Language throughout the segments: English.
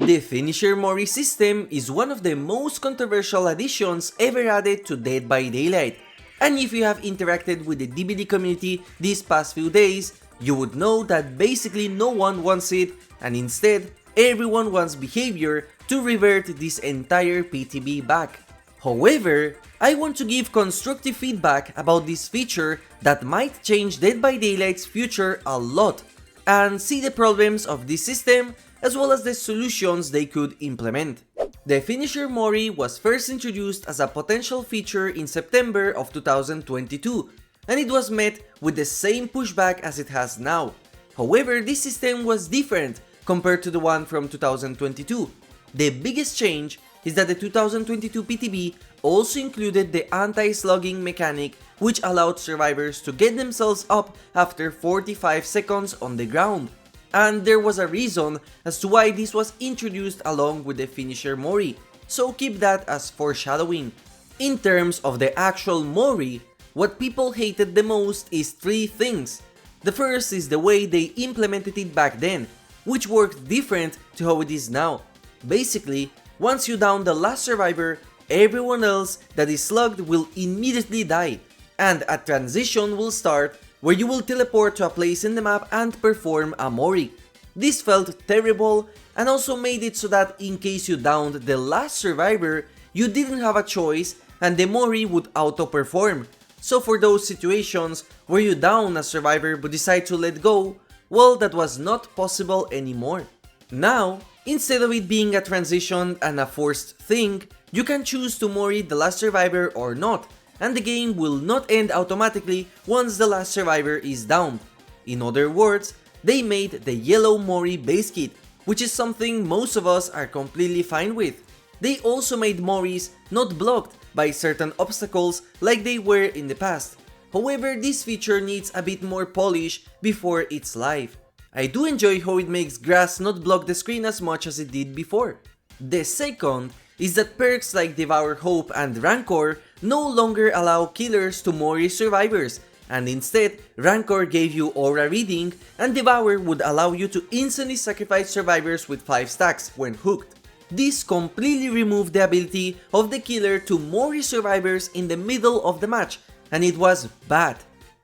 The Finisher Mori system is one of the most controversial additions ever added to Dead by Daylight, and if you have interacted with the DBD community these past few days, you would know that basically no one wants it, and instead, everyone wants behavior to revert this entire PTB back. However, I want to give constructive feedback about this feature that might change Dead by Daylight's future a lot, and see the problems of this system as well as the solutions they could implement. The Finisher Mori was first introduced as a potential feature in September of 2022, and it was met with the same pushback as it has now. However, this system was different compared to the one from 2022. The biggest change is that the 2022 PTB also included the anti-slugging mechanic, which allowed survivors to get themselves up after 45 seconds on the ground. And there was a reason as to why this was introduced along with the Finisher Mori, so keep that as foreshadowing. In terms of the actual Mori, what people hated the most is three things. The first is the way they implemented it back then, which worked different to how it is now. Basically, once you down the last survivor, everyone else that is slugged will immediately die, and a transition will start where you will teleport to a place in the map and perform a Mori. This felt terrible and also made it so that in case you downed the last survivor, you didn't have a choice and the Mori would auto-perform. So for those situations where you down a survivor but decide to let go, well, that was not possible anymore. Now, instead of it being a transition and a forced thing, you can choose to Mori the last survivor or not, and the game will not end automatically once the last survivor is downed. In other words, they made the yellow Mori base kit, which is something most of us are completely fine with. They also made Moris not blocked by certain obstacles like they were in the past. However, this feature needs a bit more polish before it's live. I do enjoy how it makes grass not block the screen as much as it did before. The second is that perks like Devour Hope and Rancor no longer allow killers to Mori survivors, and instead Rancor gave you aura reading and Devour would allow you to instantly sacrifice survivors with 5 stacks when hooked. This completely removed the ability of the killer to Mori survivors in the middle of the match, and it was bad.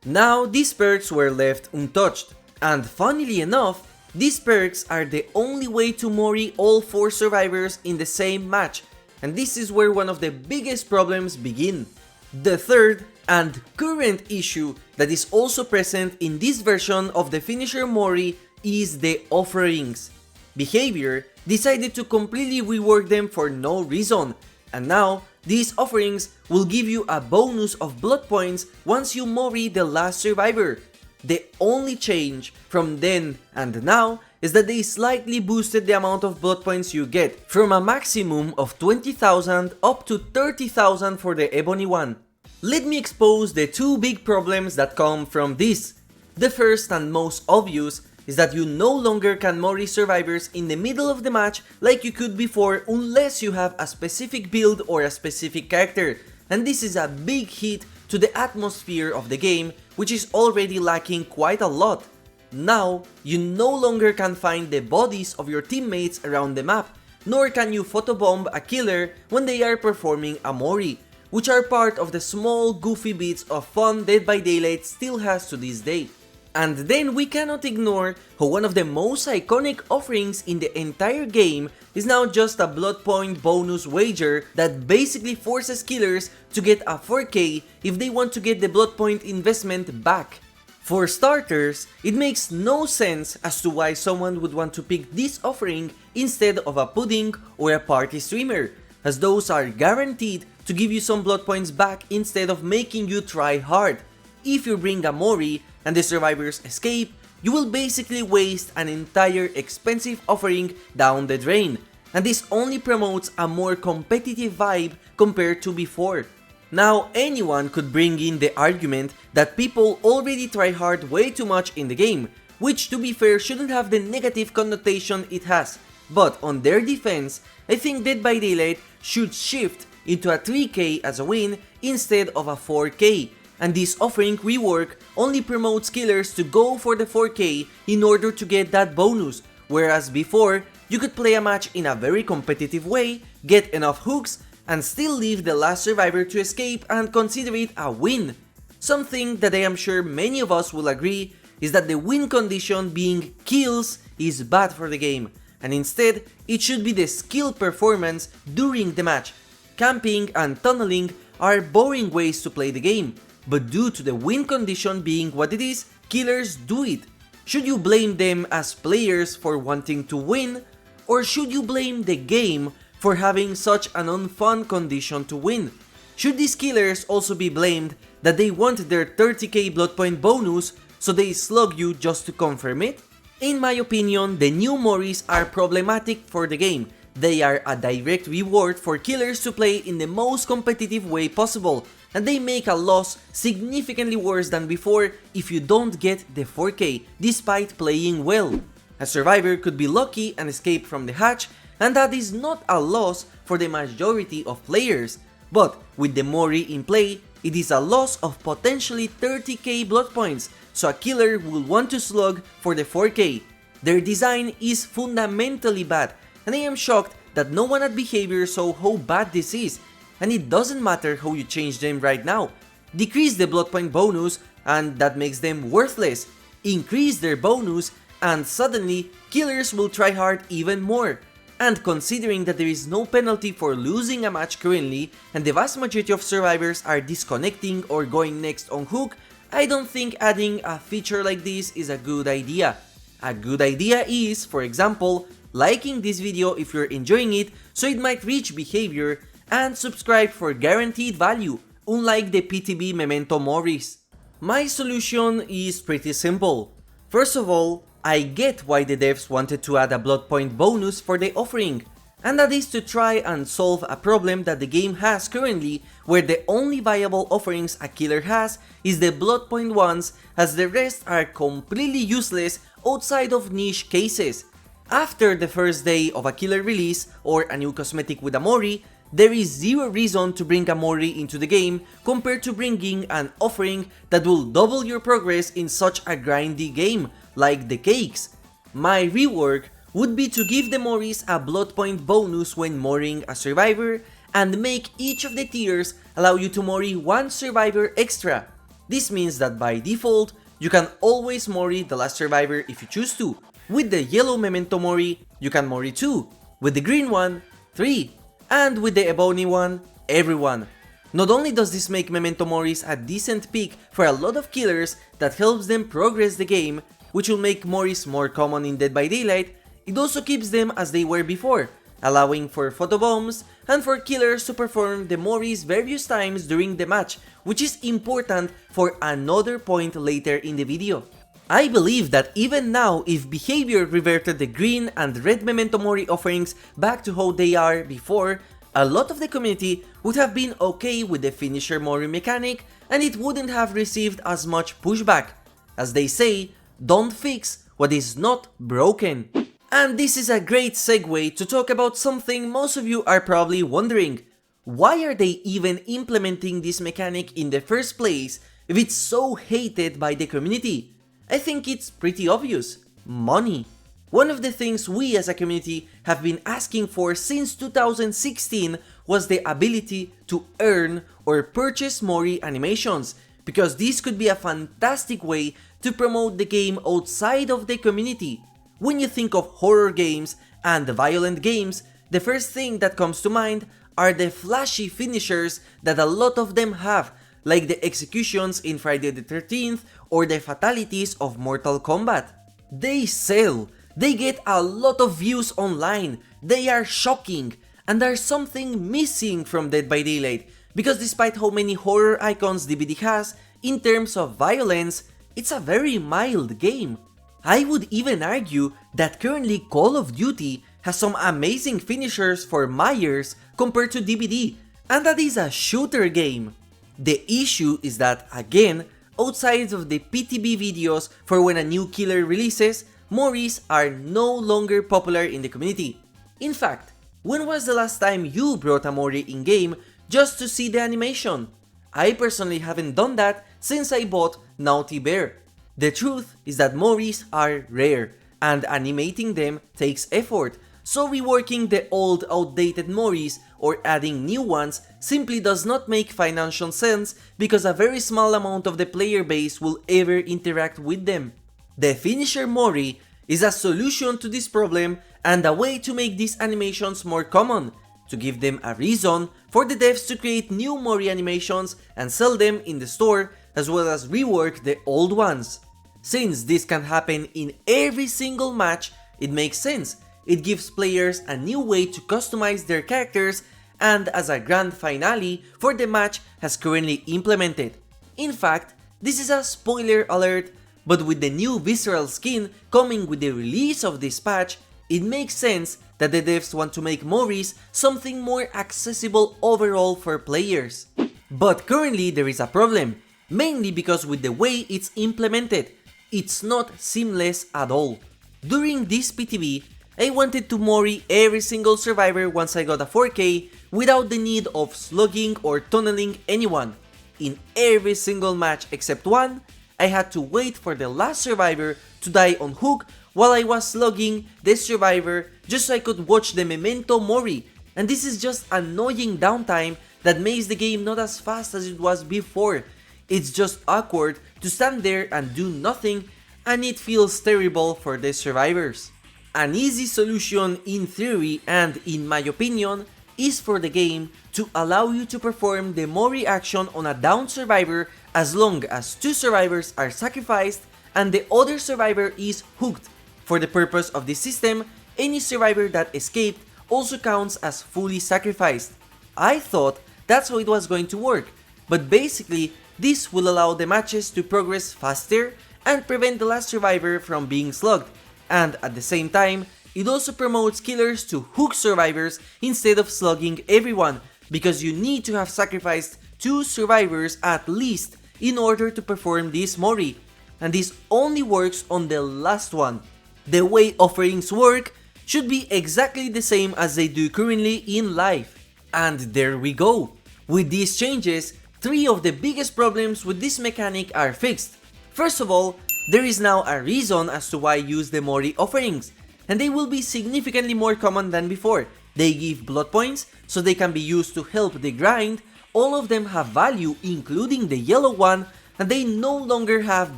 Now these perks were left untouched, and funnily enough, these perks are the only way to Mori all 4 survivors in the same match, and this is where one of the biggest problems begin. The third and current issue that is also present in this version of the Finisher Mori is the offerings. Behavior decided to completely rework them for no reason, and now these offerings will give you a bonus of blood points once you Mori the last survivor. The only change from then and now is that they slightly boosted the amount of blood points you get, from a maximum of 20,000 up to 30,000 for the Ebony one. Let me expose the two big problems that come from this. The first and most obvious is that you no longer can Mori survivors in the middle of the match like you could before unless you have a specific build or a specific character, and this is a big hit to the atmosphere of the game, which is already lacking quite a lot. Now, you no longer can find the bodies of your teammates around the map, nor can you photobomb a killer when they are performing a Mori, which are part of the small goofy bits of fun Dead by Daylight still has to this day. And then we cannot ignore how one of the most iconic offerings in the entire game is now just a blood point bonus wager that basically forces killers to get a 4k if they want to get the blood point investment back. For starters, it makes no sense as to why someone would want to pick this offering instead of a pudding or a party streamer, as those are guaranteed to give you some blood points back instead of making you try hard. If you bring a Mori and the survivors escape, you will basically waste an entire expensive offering down the drain, and this only promotes a more competitive vibe compared to before. Now, anyone could bring in the argument that people already try hard way too much in the game, which to be fair shouldn't have the negative connotation it has, but on their defense, I think Dead by Daylight should shift into a 3k as a win instead of a 4k, and this offering rework only promotes killers to go for the 4k in order to get that bonus, whereas before you could play a match in a very competitive way, get enough hooks, and still leave the last survivor to escape and consider it a win. Something that I am sure many of us will agree is that the win condition being kills is bad for the game, and instead it should be the skill performance during the match. Camping and tunneling are boring ways to play the game, but due to the win condition being what it is, killers do it. Should you blame them as players for wanting to win, or should you blame the game for having such an unfun condition to win? Should these killers also be blamed that they want their 30k blood point bonus, so they slug you just to confirm it? In my opinion, the new Moris are problematic for the game. They are a direct reward for killers to play in the most competitive way possible, and they make a loss significantly worse than before if you don't get the 4k, despite playing well. A survivor could be lucky and escape from the hatch, and that is not a loss for the majority of players. But with the Mori in play, it is a loss of potentially 30k blood points, so a killer will want to slug for the 4k. Their design is fundamentally bad, and I am shocked that no one at Behavior saw how bad this is. And it doesn't matter how you change them right now. Decrease the blood point bonus and that makes them worthless. Increase their bonus and suddenly killers will try hard even more. And considering that there is no penalty for losing a match currently and the vast majority of survivors are disconnecting or going next on hook, I don't think adding a feature like this is a good idea. A good idea is, for example, liking this video if you're enjoying it so it might reach Behavior, and subscribe for guaranteed value, unlike the PTB Memento Moris. My solution is pretty simple. First of all, I get why the devs wanted to add a blood point bonus for the offering, and that is to try and solve a problem that the game has currently, where the only viable offerings a killer has is the blood point ones, as the rest are completely useless outside of niche cases. After the first day of a killer release or a new cosmetic with a Mori, there is zero reason to bring a Mori into the game compared to bringing an offering that will double your progress in such a grindy game, like the cakes. My rework would be to give the Moris a blood point bonus when Moring a survivor, and make each of the tiers allow you to Mori one survivor extra. This means that by default, you can always Mori the last survivor if you choose to. With the yellow Memento Mori, you can Mori 2, with the green one, 3. And with the ebony one, everyone. Not only does this make Memento Moris a decent pick for a lot of killers that helps them progress the game, which will make Moris more common in Dead by Daylight, it also keeps them as they were before, allowing for photobombs and for killers to perform the Moris various times during the match, which is important for another point later in the video. I believe that even now, if Behavior reverted the green and red Memento Mori offerings back to how they are before, a lot of the community would have been okay with the Finisher Mori mechanic and it wouldn't have received as much pushback. As they say, don't fix what is not broken. And this is a great segue to talk about something most of you are probably wondering. Why are they even implementing this mechanic in the first place if it's so hated by the community? I think it's pretty obvious. Money. One of the things we as a community have been asking for since 2016 was the ability to earn or purchase Mori animations, because this could be a fantastic way to promote the game outside of the community. When you think of horror games and violent games, the first thing that comes to mind are the flashy finishers that a lot of them have, like the executions in Friday the 13th or the fatalities of Mortal Kombat. They sell, they get a lot of views online, they are shocking, and there's something missing from Dead by Daylight, because despite how many horror icons DBD has, in terms of violence, it's a very mild game. I would even argue that currently Call of Duty has some amazing finishers for Myers compared to DBD, and that is a shooter game. The issue is that, again, outside of the PTB videos for when a new killer releases, Moris are no longer popular in the community. In fact, when was the last time you brought a Mori in-game just to see the animation? I personally haven't done that since I bought Naughty Bear. The truth is that Moris are rare, and animating them takes effort, so reworking the old outdated Moris or adding new ones simply does not make financial sense because a very small amount of the player base will ever interact with them. The Finisher Mori is a solution to this problem and a way to make these animations more common, to give them a reason for the devs to create new Mori animations and sell them in the store, as well as rework the old ones. Since this can happen in every single match, it makes sense. It gives players a new way to customize their characters, and as a grand finale for the match has currently implemented. In fact, this is a spoiler alert, but with the new visceral skin coming with the release of this patch, it makes sense that the devs want to make Moris something more accessible overall for players. But currently there is a problem, mainly because with the way it's implemented, it's not seamless at all. During this PTB, I wanted to Mori every single survivor once I got a 4K without the need of slugging or tunneling anyone. In every single match except one, I had to wait for the last survivor to die on hook while I was slugging this survivor just so I could watch the Memento Mori, and this is just annoying downtime that makes the game not as fast as it was before. It's just awkward to stand there and do nothing, and it feels terrible for the survivors. An easy solution in theory and in my opinion is for the game to allow you to perform the Mori action on a downed survivor as long as two survivors are sacrificed and the other survivor is hooked. For the purpose of this system, any survivor that escaped also counts as fully sacrificed. I thought that's how it was going to work, but basically this will allow the matches to progress faster and prevent the last survivor from being slugged, and at the same time, it also promotes killers to hook survivors instead of slugging everyone, because you need to have sacrificed two survivors at least in order to perform this Mori, and this only works on the last one. The way offerings work should be exactly the same as they do currently in life. And there we go! With these changes, three of the biggest problems with this mechanic are fixed. First of all, there is now a reason as to why use the Mori offerings, and they will be significantly more common than before. They give blood points, so they can be used to help the grind, all of them have value including the yellow one, and they no longer have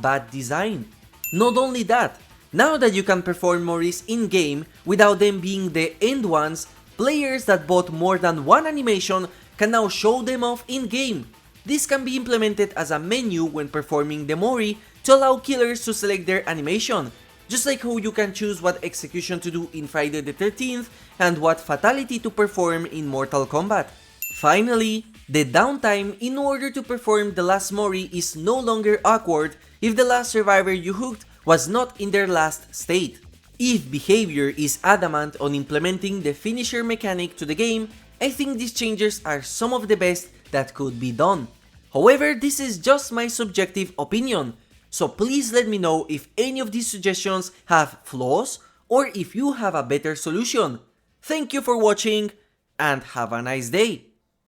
bad design. Not only that, now that you can perform Moris in-game without them being the end ones, players that bought more than one animation can now show them off in-game. This can be implemented as a menu when performing the Mori to allow killers to select their animation, just like how you can choose what execution to do in Friday the 13th and what fatality to perform in Mortal Kombat. Finally, the downtime in order to perform the last Mori is no longer awkward if the last survivor you hooked was not in their last state. If behavior is adamant on implementing the finisher mechanic to the game, I think these changes are some of the best that could be done. However, this is just my subjective opinion, so please let me know if any of these suggestions have flaws or if you have a better solution. Thank you for watching and have a nice day.